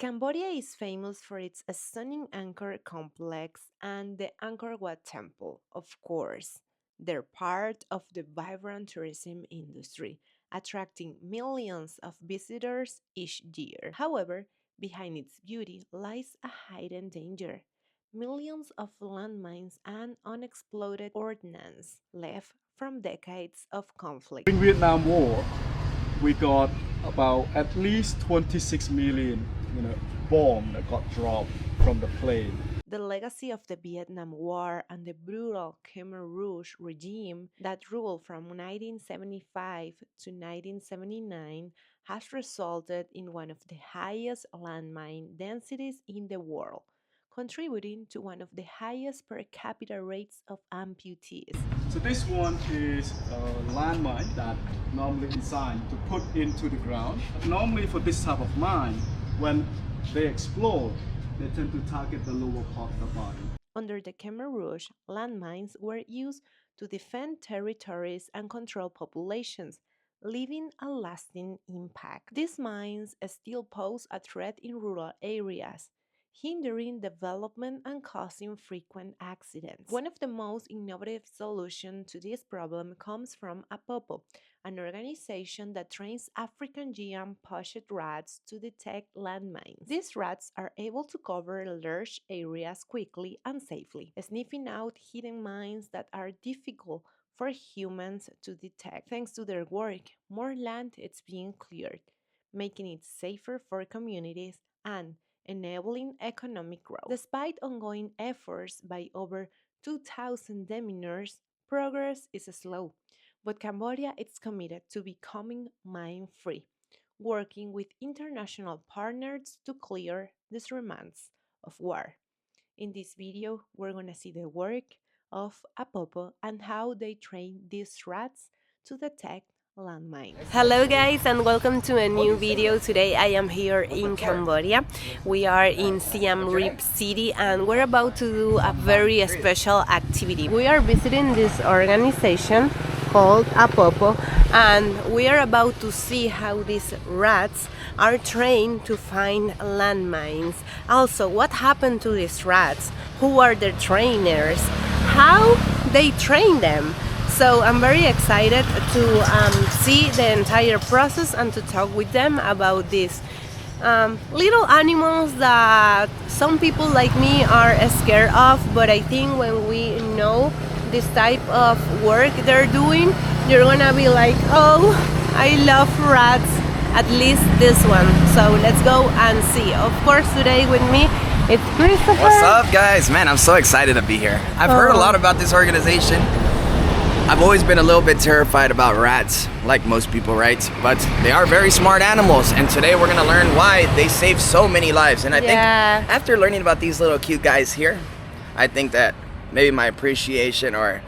Cambodia is famous for its stunning Angkor complex and the Angkor Wat temple, of course. They're part of the vibrant tourism industry, attracting millions of visitors each year. However, behind its beauty lies a hidden danger. Millions of landmines and unexploded ordnance left from decades of conflict. In Vietnam War, we got about at least 26 million, bomb that got dropped from the plane. The legacy of the Vietnam War and the brutal Khmer Rouge regime that ruled from 1975 to 1979 has resulted in one of the highest landmine densities in the world, contributing to one of the highest per capita rates of amputees. So this one is a landmine that normally designed to put into the ground. Normally for this type of mine, when they explode, they tend to target the lower part of the body. Under the Khmer Rouge, landmines were used to defend territories and control populations, leaving a lasting impact. These mines still pose a threat in rural areas, hindering development and causing frequent accidents. One of the most innovative solutions to this problem comes from APOPO, an organization that trains African giant-poached rats to detect landmines. These rats are able to cover large areas quickly and safely, sniffing out hidden mines that are difficult for humans to detect. Thanks to their work, more land is being cleared, making it safer for communities and enabling economic growth. Despite ongoing efforts by over 2,000 deminers, progress is slow, but Cambodia is committed to becoming mine-free, working with international partners to clear these remnants of war. In this video, we're gonna see the work of APOPO and how they train these rats to detect landmines. Hello guys and welcome to a new video. Today I am here in Cambodia. We are in Siem Reap city and we're about to do a very special activity. We are visiting this organization called APOPO and we are about to see how these rats are trained to find landmines. Also, what happened to these rats? Who are their trainers? How they train them? So I'm very excited to see the entire process and to talk with them about these little animals that some people like me are scared of, but I think when we know this type of work they're doing, you're gonna be like, oh, I love rats, at least this one. So let's go and see. Of course, today with me it's Christopher. What's up, guys? Man, I'm so excited to be here. I've heard a lot about this organization. I've always been a little bit terrified about rats, like most people, right? But they are very smart animals, and today we're gonna learn why they save so many lives. And I think after learning about these little cute guys here, I think that maybe my appreciation or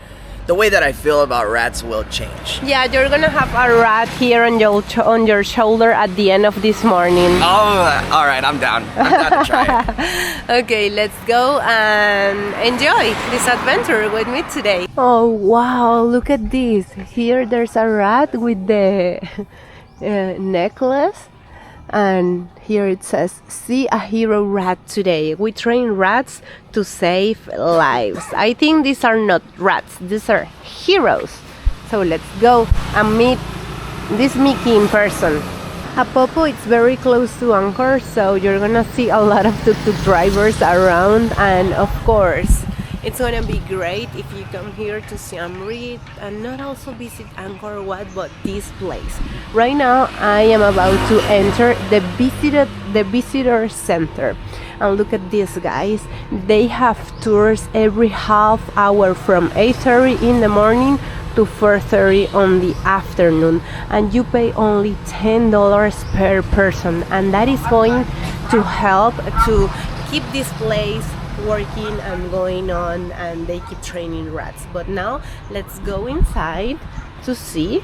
the way that I feel about rats will change. Yeah, you're gonna have a rat here on your shoulder at the end of this morning. Oh, all right, I'm down. I'm down to try it. Okay, let's go and enjoy this adventure with me today. Oh wow, look at this. Here there's a rat with the necklace. And here it says, see a hero rat today. We train rats to save lives. I think these are not rats, these are heroes. So let's go and meet this Mickey in person. APOPO is very close to Angkor, so you're gonna see a lot of tuk-tuk drivers around, and of course it's gonna be great if you come here to Siem Reap and not also visit Angkor Wat, but this place. Right now I am about to enter the visitor center. And look at this, guys. They have tours every half hour from 8:30 in the morning to 4:30 on the afternoon, and you pay only $10 per person, and that is going to help to keep this place working and going on, and they keep training rats. But now let's go inside to see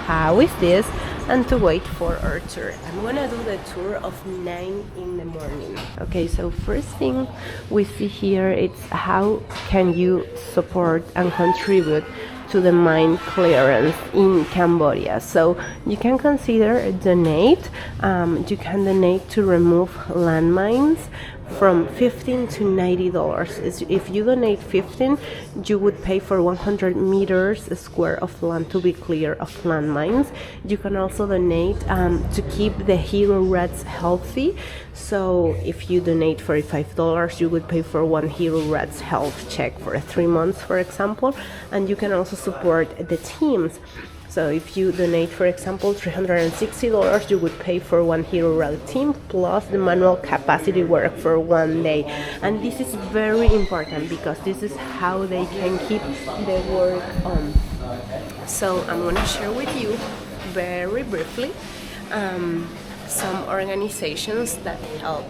how is this and to wait for our tour. I'm gonna do the tour of 9 in the morning. Okay, so first thing we see here, it's how can you support and contribute to the mine clearance in Cambodia. So you can consider donate. You can donate to remove landmines from $15 to $90. If you donate 15, you would pay for 100 meters square of land to be clear of landmines. You can also donate to keep the HeroRATs healthy. So if you donate $45, you would pay for one HeroRATs health check for 3 months, for example. And you can also support the teams. So if you donate, for example, $360, you would pay for one HeroRAT team plus the manual capacity work for 1 day. And this is very important because this is how they can keep the work on. So I'm going to share with you very briefly some organizations that help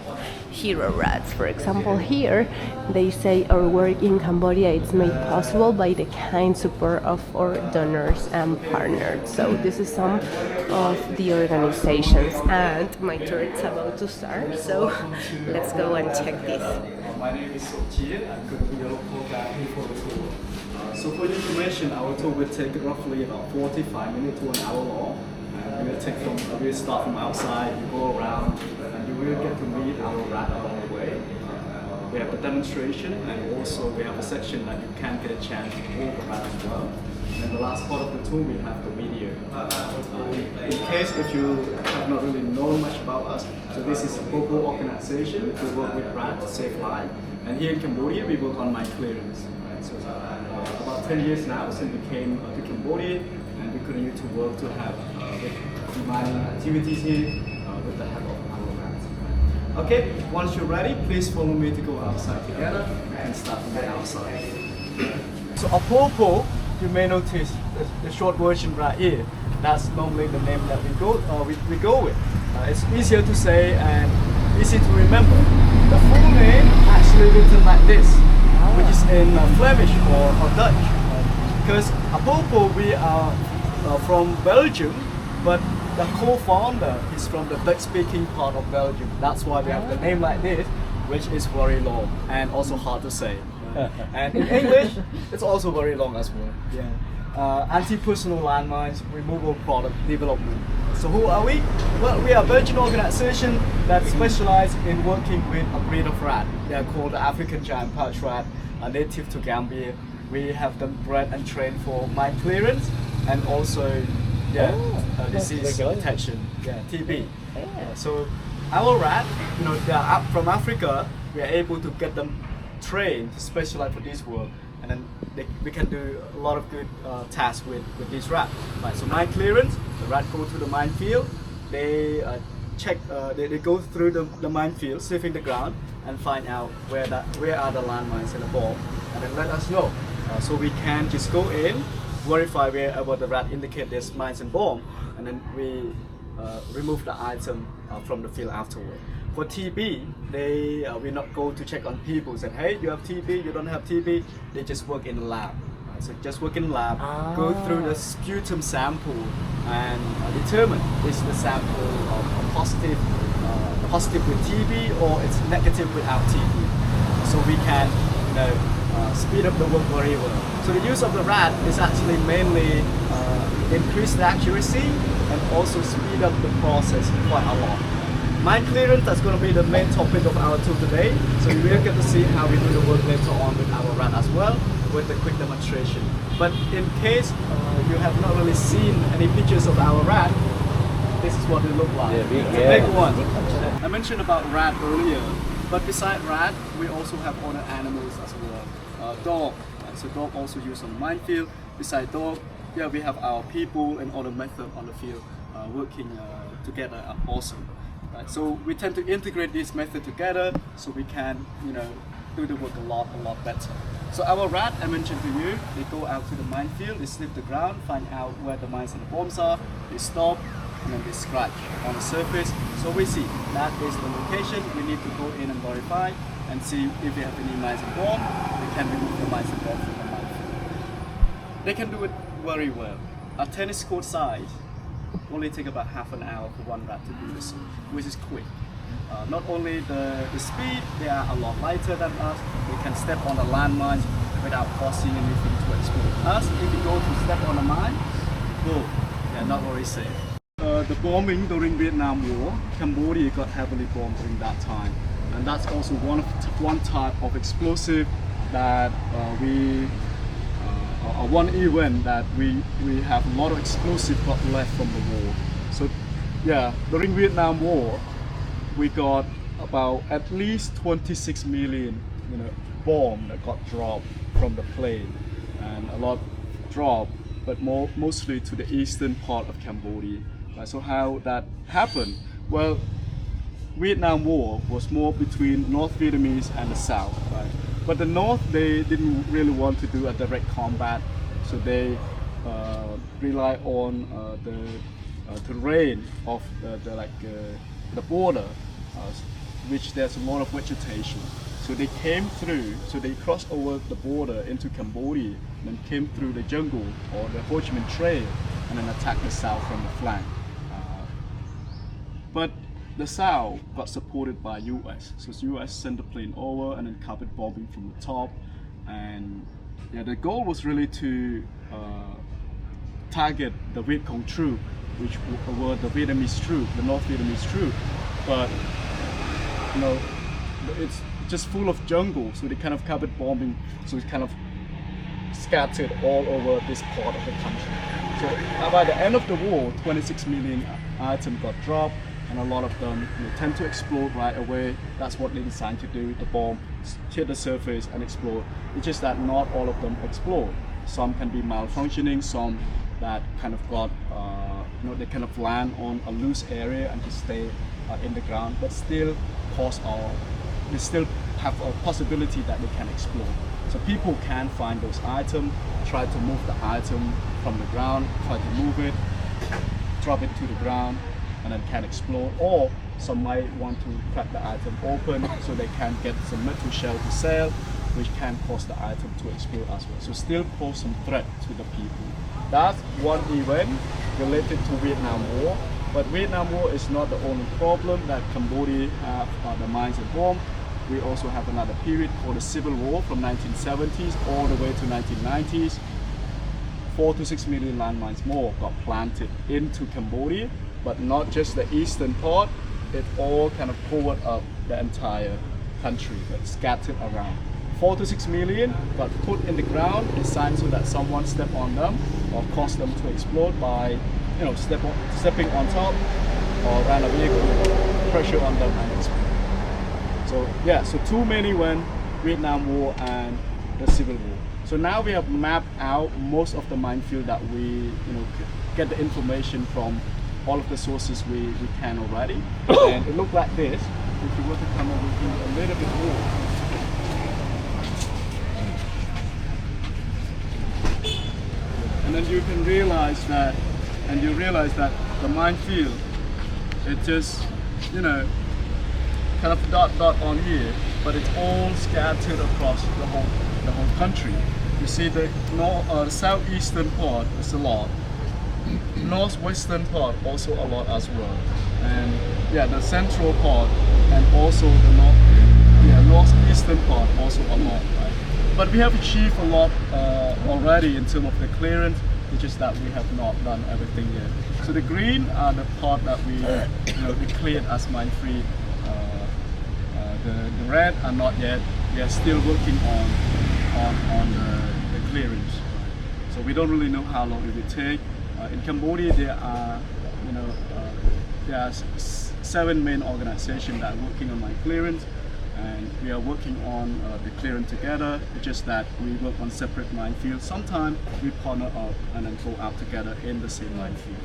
HeroRATs. For example, here they say our work in Cambodia is made possible by the kind support of our donors and partners. So this is some of the organizations, and my tour is about to start, so let's go and check this. My name is Sochie. I'm going to be your local guide for the tour. So for your information, our tour will take roughly about 45 minutes to an hour long. We'll start from outside, you go around, and you will get to meet our rat along the way. We have the demonstration, and also we have a section that you can get a chance to walk around as well. And the last part of the tour, we have the video. In case if you have not really known much about us, so this is a APOPO organization. We work with rats to save lives. And here in Cambodia, we work on mine clearance. Right? So about 10 years now since we came to Cambodia, and we continue to work to have mining activities here with the help of our rats. Okay, once you're ready, please follow me to go outside together. We can start from the outside. So APOPO, you may notice the short version right here. That's normally the name that we go with. It's easier to say and easy to remember. The full name actually written like this, which is in Flemish or Dutch. Because APOPO, we are from Belgium, but the co-founder is from the Dutch-speaking part of Belgium. That's why we have the name like this, which is very long and also hard to say. And in English, it's also very long as well. Yeah. Anti-personal landmines removal product development. So who are we? Well, we are a Belgian organization that specializes in working with a breed of rat. They are called the African giant pouch rat, native to Gambia. We have them bred and trained for mine clearance and also disease detection, TB. So our rat, they are up from Africa. We are able to get them trained to specialize for this work, and then we can do a lot of good tasks with these rats. Right. So mine clearance, the rat go to the minefield. They check. They go through the minefield, sniffing the ground, and find out where are the landmines and the bomb, and then let us know. So we can just go in, verify wherever the rat indicate there's mines and bomb, and then we remove the item from the field afterward. For TB, they will not go to check on people, say, hey, you have TB, you don't have TB. They just work in the lab. So just work in the lab, go through the sputum sample and determine is the sample positive with TB or it's negative without TB. So we can speed up the work very well. So the use of the rat is actually mainly increase the accuracy and also speed up the process quite a lot. Mine clearance, that's going to be the main topic of our tour today. So you will get to see how we do the work later on with our rat as well, with the quick demonstration. But in case you have not really seen any pictures of our rat, this is what they look like. It's a big one. I mentioned about rat earlier, but beside rat, we also have other animals as well. Dog. So dog also used on the minefield. Beside dog, we have our people and other methods on the field working together are awesome. Right? So we tend to integrate this method together so we can, do the work a lot better. So our rat, I mentioned to you, they go out to the minefield, they sniff the ground, find out where the mines and the bombs are, they stop, and then they scratch on the surface. So we see that is the location. We need to go in and verify and see if they have any mines and bombs. They can remove the mines and bombs from the minefield. They can do it very well. A tennis court size only take about half an hour for one rat to do this, which is quick. Not only the speed, they are a lot lighter than us. They can step on the landmines without causing anything to explode. As if you go to step on a mine, boom, they're not very safe. The bombing during Vietnam War, Cambodia got heavily bombed during that time, and that's also one type of explosive that one event that we have a lot of explosive got left from the war. So yeah, during Vietnam War, we got about at least 26 million, bomb that got dropped from the plane, and a lot dropped, but mostly to the eastern part of Cambodia. Right, so how that happened? Well, Vietnam War was more between North Vietnamese and the South, right? But the North, they didn't really want to do a direct combat, so they rely on the terrain of the border, which there's a lot of vegetation. So they came through, so they crossed over the border into Cambodia, and then came through the jungle or the Ho Chi Minh Trail, and then attacked the South from the flank. But the South got supported by US, so US sent the plane over and then carpet bombing from the top, and yeah, the goal was really to target the Viet Cong troop, which were the Vietnamese troop, the North Vietnamese troop, but it's just full of jungle, so they kind of carpet bombing, so it's kind of scattered all over this part of the country. So by the end of the war, 26 million items got dropped, and a lot of them tend to explode right away. That's what they designed to do. The bomb hit the surface and explode. It's just that not all of them explode. Some can be malfunctioning, some that kind of got, they kind of land on a loose area and just stay in the ground, but still they still have a possibility that they can explode. So people can find those items, try to move the item from the ground, try to move it, drop it to the ground, and then can explode. Or some might want to crack the item open so they can get some metal shell to sell, which can cause the item to explode as well. So still pose some threat to the people. That's one event related to Vietnam War. But Vietnam War is not the only problem that Cambodia have the mines and bomb. We also have another period called the Civil War from 1970s all the way to 1990s. 4 to 6 million landmines more got planted into Cambodia, but not just the eastern part. It all kind of covered up the entire country, but scattered around. 4 to 6 million got put in the ground, designed so that someone step on them or cause them to explode by, stepping on top, or ran a vehicle, pressure on them and explode. So yeah, so too many when Vietnam War and the Civil War. So now we have mapped out most of the minefield that we, get the information from all of the sources we can already. And it looked like this. If you were to come over here a little bit more. And then you can realize that, the minefield, it just, kind of dot on here, but it's all scattered across the whole country. You see the southeastern part is a lot, northwestern part also a lot as well, and yeah, the central part and also the northeastern part also a lot, right? But we have achieved a lot already in terms of the clearance. It's just that we have not done everything yet. So the green are the part that we declared as mine-free. The red are not yet. We are still working on the clearance. So we don't really know how long it will take. In Cambodia, there are 7 main organizations that are working on mine clearance, and we are working on the clearance together. It's just that we work on separate minefields. Sometimes we partner up and then go out together in the same minefield.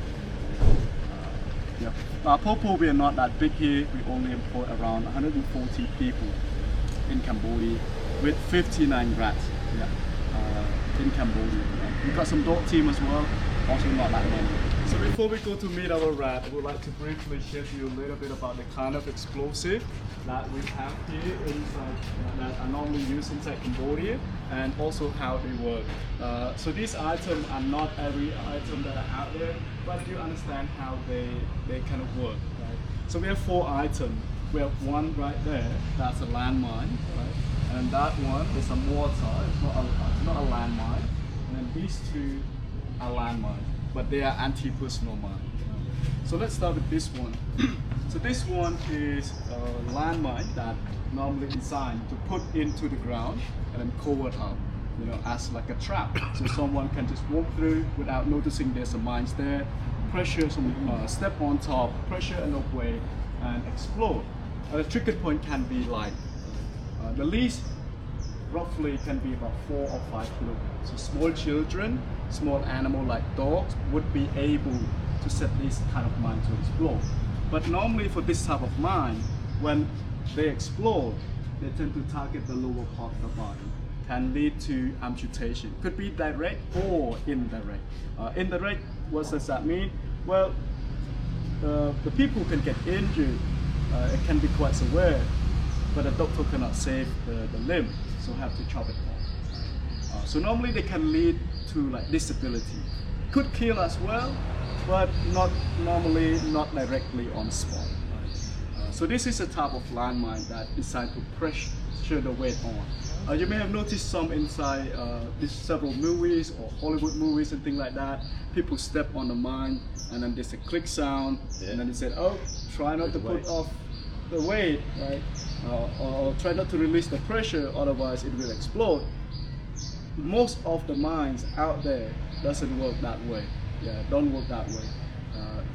APOPO, we are not that big here. We only employ around 140 people in Cambodia with 59 RATs in Cambodia. We've got some dog team as well, also not that many. So before we go to meet our rat, I would like to briefly share to you a little bit about the kind of explosive that we have here inside, that are normally used inside Cambodia, and also how they work. So these items are not every item that are out there, but you understand how they kind of work, right? So we have 4 items. We have one right there, that's a landmine, right? and that one is a mortar. It's not a landmine. And then these two are landmines, but they are anti-personnel mine. So let's start with this one. So this one is a landmine that normally designed to put into the ground and then cover up, as like a trap. So someone can just walk through without noticing there's a mines there, pressure, step on top, pressure enough weight, and explode. The trigger point can be like, the least roughly can be about 4 or 5 kilograms. So small children, small animal like dogs would be able to set this kind of mine to explode. But normally for this type of mine, when they explode, they tend to target the lower part of the body, can lead to amputation. Could be direct or indirect. Indirect, what does that mean? Well, the people can get injured. It can be quite severe, but the doctor cannot save the limb, so have to chop it off. So normally they can lead to like disability. Could kill as well, but not directly on spot. So this is a type of landmine that is designed to pressure the weight on. You may have noticed some inside these several movies or Hollywood movies and things like that. People step on the mine and then there's a click sound, and then they said, oh, try not to put off the weight, right? Or try not to release the pressure, otherwise it will explode. Most of the mines out there doesn't work that way. Yeah, don't work that way.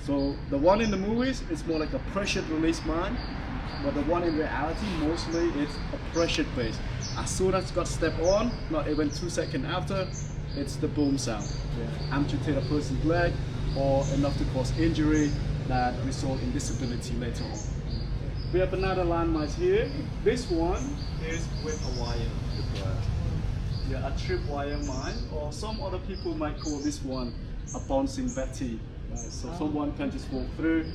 So the one in the movies is more like a pressure release mine, but the one in reality mostly it's a pressure based. As soon as it got stepped on, not even 2 seconds after, it's the boom sound. Yeah. Amputate a person's leg or enough to cause injury that result in disability later on. We have another landmine here. This one is with a wire. Yeah, a tripwire mine, or some other people might call this one a bouncing Betty. So someone can just walk through,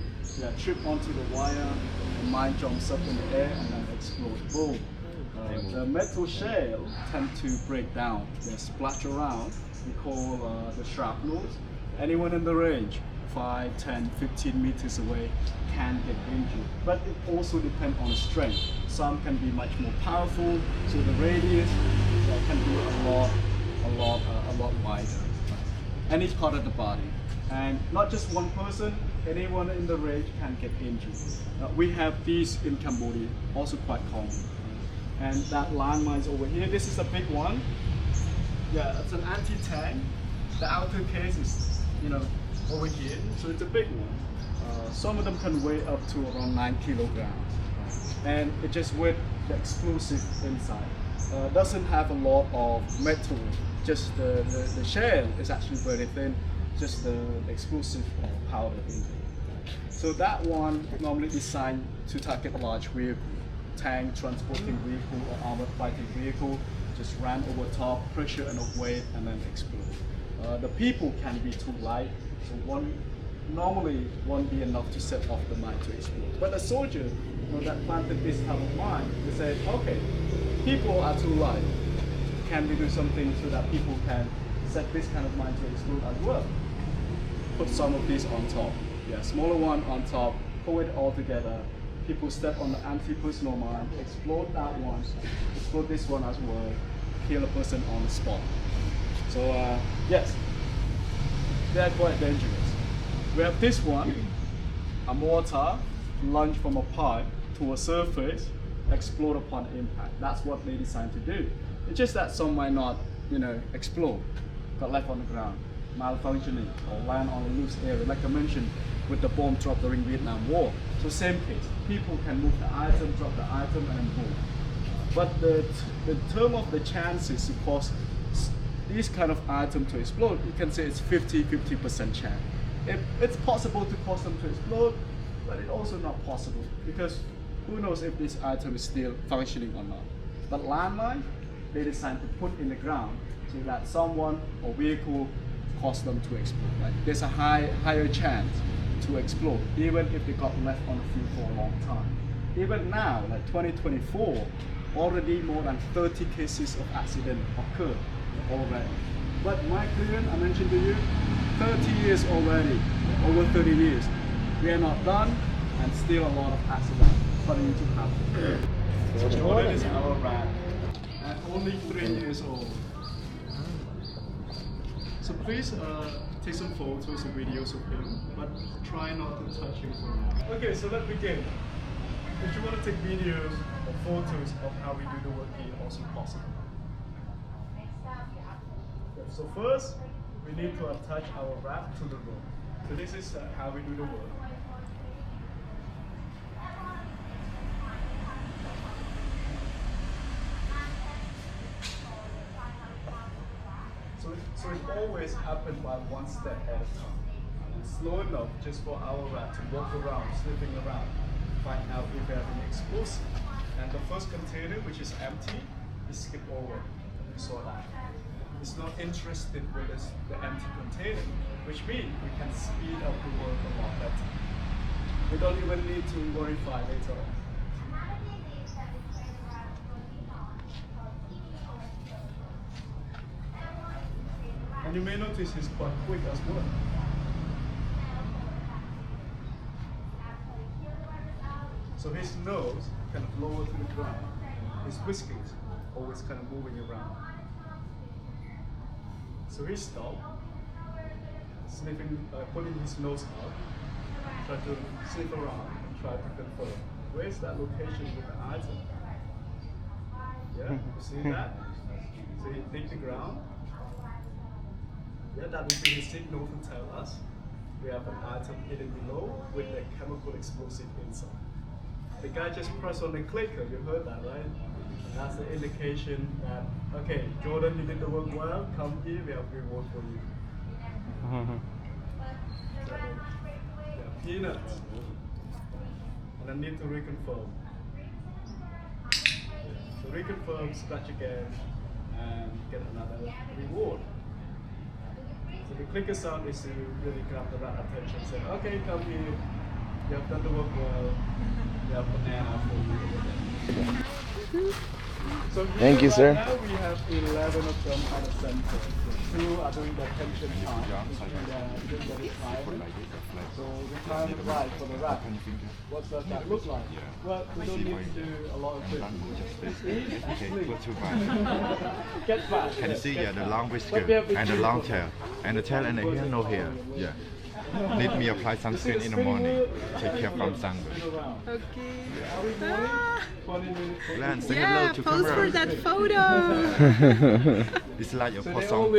trip onto the wire, the mine jumps up in the air and then explodes. Boom. The metal shell tend to break down. They splash around. We call the shrapnels. Anyone in the range, 5, 10, 15 meters away, can get injured. But it also depends on the strength. Some can be much more powerful, so the radius can be a lot wider. Any part of the body. And not just one person, anyone in the range can get injured. We have these in Cambodia, also quite common. And that landmines over here, this is a big one. Yeah, it's an anti-tank. The outer case is, over here, so it's a big one. Some of them can weigh up to around 9 kilograms. And it just with the explosive inside. Doesn't have a lot of metal, just the shell is actually very thin, just the explosive powder in there. So that one normally designed to target a large vehicle, tank, transporting vehicle or armored fighting vehicle, just ran over top, pressure enough weight and then explode. The people can be too light, so one normally won't be enough to set off the mine to explode. But a soldier that planted this type of mine, they said, okay, people are too light. Can we do something so that people can set this kind of mine to explode as well? Put some of these on top. Yeah, smaller one on top, pull it all together. People step on the anti-personnel mine, explode that one, explode this one as well, kill a person on the spot. So yes, they are quite dangerous. We have this one, a mortar, launch from a pipe to a surface, explode upon impact. That's what they designed to do. It's just that some might not, explode, got left on the ground, malfunctioning, or land on a loose area, like I mentioned with the bomb drop during Vietnam War. So same case, people can move the item, drop the item, and then boom. But the term of the chances to cause these kind of items to explode, you can say it's 50% chance. It's possible to cause them to explode, but it's also not possible because who knows if this item is still functioning or not. But landmine, they designed to put in the ground so that someone or vehicle cause them to explode. Right? There's a higher chance to explode, even if they got left on the field for a long time. Even now, like 2024, already more than 30 cases of accident occurred already. But my career, I mentioned to you, 30 years already, over 30 years. We are not done, and still a lot of accidents starting to happen. So that is our rat. only 3 years old. So please take some photos or videos of him, but try not to touch him for now. Okay, so let's begin. If you want to take videos or photos of how we do the work here, also possible. So first, we need to attach our wrap to the rope. So this is how we do the work. So it always happens by one step at a time. And slow enough just for our rat to walk around, sniffing around, find out if we have any explosive. And the first container, which is empty, we skip over. We saw that. It's not interested with the empty container, which means we can speed up the work a lot better. We don't even need to verify later on. And you may notice he's quite quick as well. So his nose kind of lower to the ground. His whiskers always kind of moving around. So he stopped, sniffing, putting his nose out, try to sniff around, and try to confirm where's that location with the item. Yeah, you see that? So he dig the ground. Yeah, that would be his signal to tell us we have an item hidden below with a chemical explosive inside. The guy just pressed on the clicker, you heard that, right? And that's the indication that, okay, Jordan, you did the work well, come here, we have reward for you. So, yeah, peanuts. And I need to reconfirm. So reconfirm, scratch again, and get another reward. So the clicker sound is to really grab the rat attention, say, okay, come here, you have done the work well, we have banana for you. So Thank you, right sir. Now we have 11 of them at the center. 2 are doing the tension time, doing the retirement. So retirement right for the rat. What does that look like? Well, we don't need to do a lot of things. Get fast. Can you see, yeah, the long whisker and the long tail, and the tail and the hair, no hair, yeah. Need me apply sunscreen in the morning, take care from sunburn. Okay. Glenn, say Yeah, hello to pose camera. for that photo. It's like a possum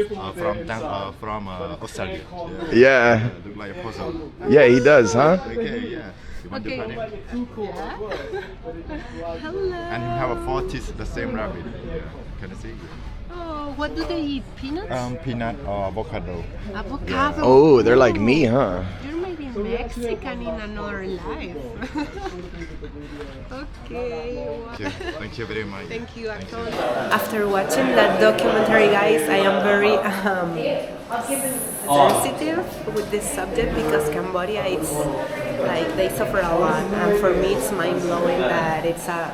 from Australia. Yeah. Look like a possum. Yeah, he does, huh? Okay, yeah. You want Okay. to pet him? Hello. And him have a 4 teeth, the same rabbit. Yeah. Can you see? Oh, what do they eat? Peanuts? Peanut or avocado. Avocado. Oh, they're like me, huh? You're maybe Mexican in another life. Okay. Thank you very much. Thank you, Anton. After watching that documentary, guys, I am very sensitive with this subject because Cambodia, it's like they suffer a lot, and for me, it's mind blowing that it's a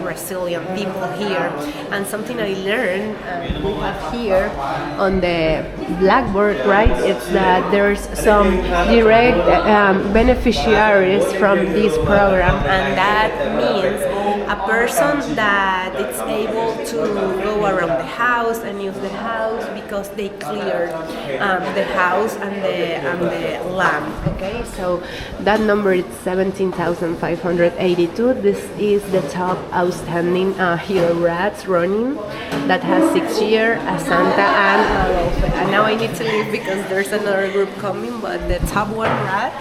resilient people here. And something I learned we have here on the blackboard, right? It's that there's some direct beneficiaries from this program, and that means a person that is able to go around the house and use the house because they cleared the house and the land. Okay, so that number is 17,582. This is the top outstanding HeroRATs running that has 6 years, Asanta and Alofe. And now I need to leave because there's another group coming, but the top one rat,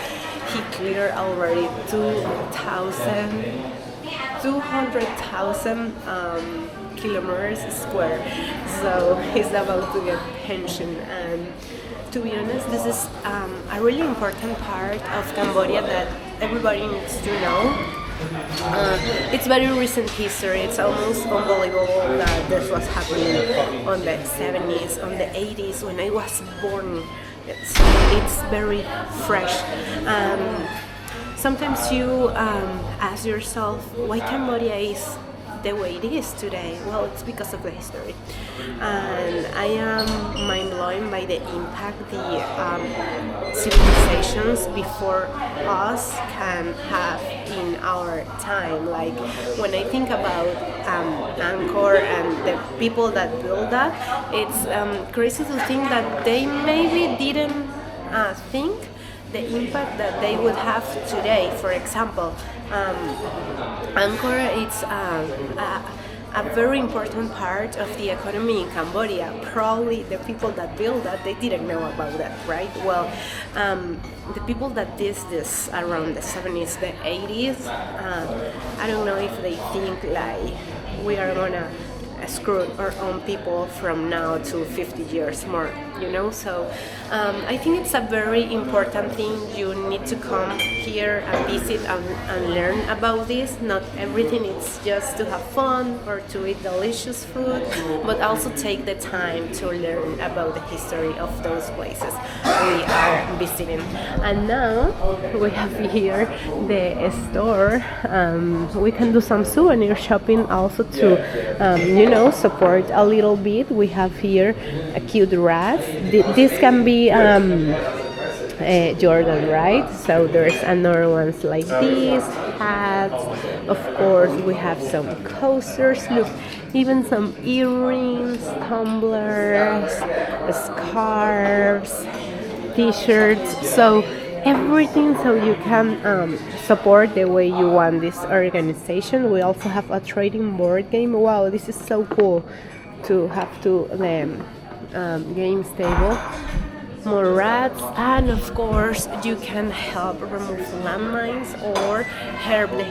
he cleared already 200,000 kilometers square. So he's about to get pension. And to be honest, this is a really important part of Cambodia that everybody needs to know. It's very recent history. It's almost unbelievable that this was happening on the 70s, on the 80s when I was born. It's very fresh. Sometimes you ask yourself why Cambodia is the way it is today? Well, it's because of the history. And I am mind blown by the impact the civilizations before us can have in our time. Like when I think about Angkor and the people that built that, it's crazy to think that they maybe didn't think the impact that they would have today. For example, Angkor is a very important part of the economy in Cambodia. Probably the people that built that, they didn't know about that, right? Well, the people that did this around the 70s, the 80s, I don't know if they think like we are gonna screw our own people from now to 50 years more, you know? So I think it's a very important thing. You need to come here and visit and learn about this. Not everything is just to have fun or to eat delicious food, but also take the time to learn about the history of those places we are visiting. And now we have here the store. We can do some souvenir shopping also to support a little bit. We have here a cute rat. This can be Jordan, right? So there's another ones like these, hats. Of course, we have some coasters. Look, even some earrings, tumblers, scarves, t-shirts. So everything so you can support the way you want this organization. We also have a trading board game. Wow, this is so cool to have the games table. More rats, and of course you can help remove landmines or help the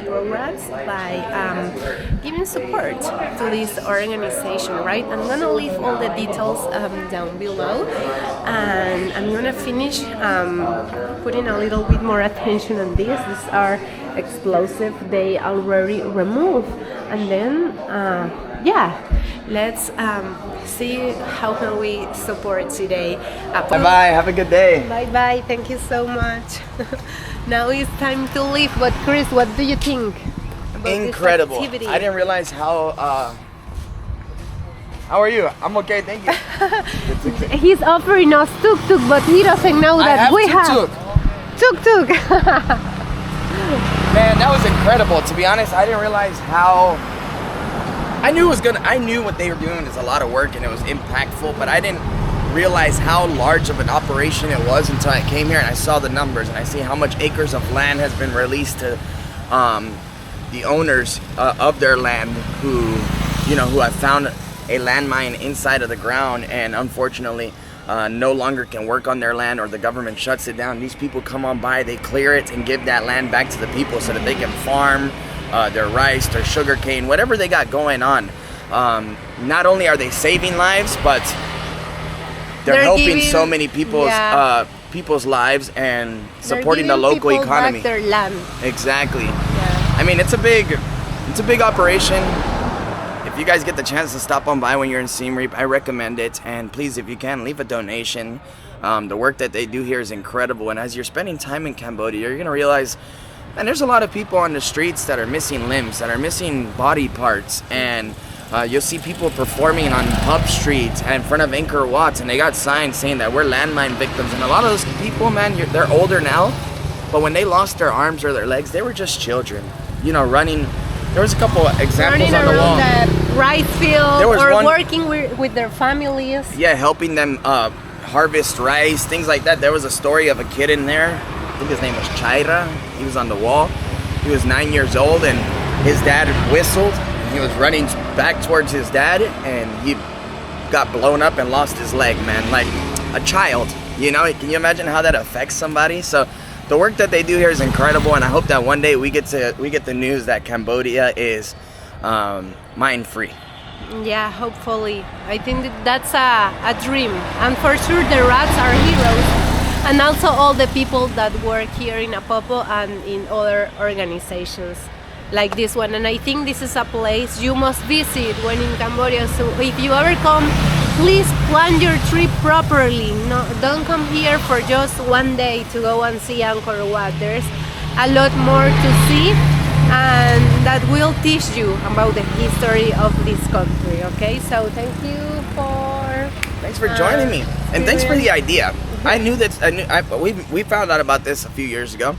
HeroRATs by giving support to this organization, right? I'm gonna leave all the details down below, and I'm gonna finish putting a little bit more attention on this. These are explosive, they already removed, and then let's see how can we support today. Bye bye, have a good day. Bye bye, thank you so much. Now it's time to leave, but Chris, what do you think about Incredible. this activity? I didn't realize how are you? I'm okay, thank you. He's offering us tuk-tuk, but he doesn't know that we have tuk-tuk. Man, that was incredible. To be honest, I didn't realize how I knew what they were doing is a lot of work and it was impactful, but I didn't realize how large of an operation it was until I came here and I saw the numbers and I see how much acres of land has been released to the owners of their land who have found a landmine inside of the ground and unfortunately no longer can work on their land, or the government shuts it down. These people come on by, they clear it and give that land back to the people so that they can farm their rice, their sugar cane, whatever they got going on. Not only are they saving lives, but they're helping so many people's lives and supporting the local economy. Back their land. Exactly. Yeah. I mean, it's a big operation. If you guys get the chance to stop on by when you're in Siem Reap, I recommend it. And please, if you can, leave a donation. The work that they do here is incredible. And as you're spending time in Cambodia, you're gonna realize, and there's a lot of people on the streets that are missing limbs, that are missing body parts, and you'll see people performing on Pub Street in front of Angkor Wat, and they got signs saying that we're landmine victims. And a lot of those people, man, they're older now, but when they lost their arms or their legs, they were just children, running. There was a couple of examples on the wall. Running around the rice field or working with their families. Yeah, helping them harvest rice, things like that. There was a story of a kid in there. I think his name was Seara. He was on the wall. He was 9 years old and his dad whistled. He was running back towards his dad and he got blown up and lost his leg, man. Like a child, Can you imagine how that affects somebody? So the work that they do here is incredible, and I hope that one day we get the news that Cambodia is mine-free. Yeah, hopefully. I think that's a dream. And for sure the rats are heroes. And also all the people that work here in APOPO and in other organizations like this one. And I think this is a place you must visit when in Cambodia. So if you ever come, please plan your trip properly. No, don't come here for just one day to go and see Angkor Wat. There's a lot more to see, and that will teach you about the history of this country. Okay, so thank you for. Thanks for joining me, and thanks for the idea. I knew that. We found out about this a few years ago,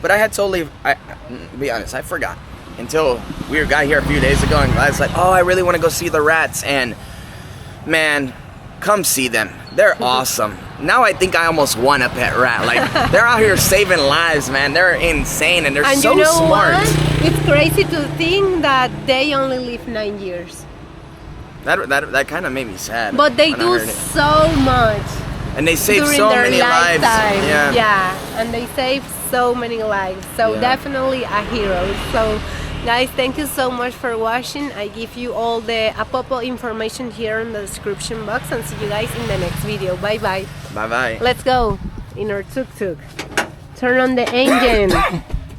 but I had totally. To be honest, I forgot until we got here a few days ago, and I was like, oh, I really want to go see the rats, and man, come see them. They're awesome. Now I think I almost won a pet rat. Like, they're out here saving lives, man. They're insane, and they're And so you know smart. what? It's crazy to think that they only live 9 years. That kind of made me sad. But they when I do heard it. so much And they save during so their many lives. lifetime. Yeah. And they save so many lives. So Yeah. definitely a hero. So guys, thank you so much for watching. I give you all the APOPO information here in the description box, and see you guys in the next video. Bye bye. Bye bye. Let's go in our tuk-tuk. Turn on the engine.